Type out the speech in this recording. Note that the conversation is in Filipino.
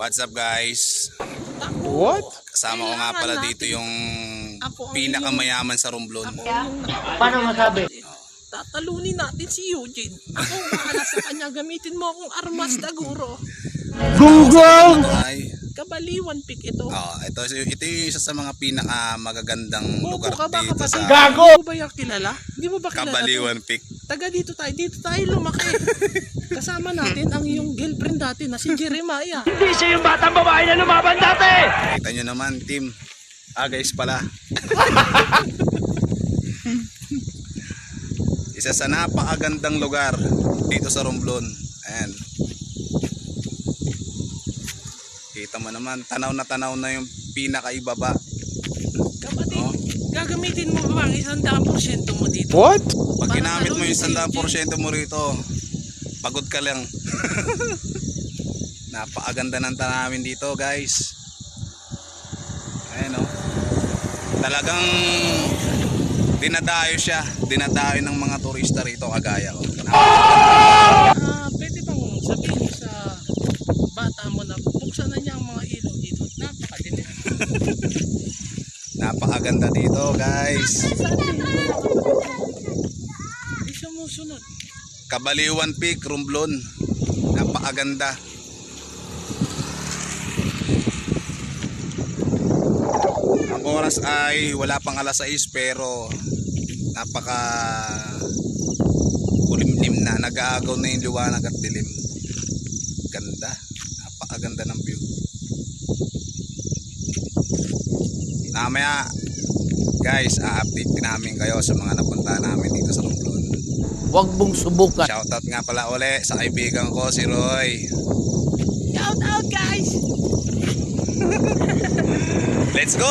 What's up guys? What? Kasama ko nga pala dito yung pinakamayaman sa Romblon. Paano masabi? Tatalunin natin si Eugene. Ako bahala sa kanya. Gamitin mo akong armas na guro. Gunggong! Ay, Kabaliwan pick ito. ito yung isa sa mga pinakamagagandang Bobo lugar ka ba dito kapatid? sa Gago! Hindi mo ba yung kilala? Hindi mo ba kilala? Kabaliwan Peak. Taga dito tayo lumaki. Kasama natin ang iyong girlfriend dati na si Jeremiah. Hindi siya yung batang babae na lumaban dati! Kita nyo naman team. Guys pala. Isa sa napakagandang lugar dito sa Romblon. Ayan. Kita mo naman, tanaw na yung pinakaibaba. Kapatid, Oh. gagamitin mo ba ang 100% mo dito? What? Pag Para ginamit mo yung talunin si 100% mo rito, pagod ka lang. Napakaganda ng tanawin dito guys. Ayan o. Talagang dinadayo siya. Dinadayo ng mga turista rito kagaya ko. Pwede bang sabihin sa bata mo na buksan na niya ang mga ilaw dito? Napakadilim. Napakaganda dito guys. Hindi sumusunod. Kabaliwan Peak, Romblon. Napakaganda. Ang oras ay wala pang alas 6 pero napaka kulimlim na, nag-aagaw na yung liwanag at dilim. Ganda, napakaganda ng view. Namaya guys, a-update din namin kayo sa mga napunta namin dito sa Romblon. Huwag mong subukan. Shoutout nga pala uli sa kaibigan ko si Roy. Shout out guys! Let's go!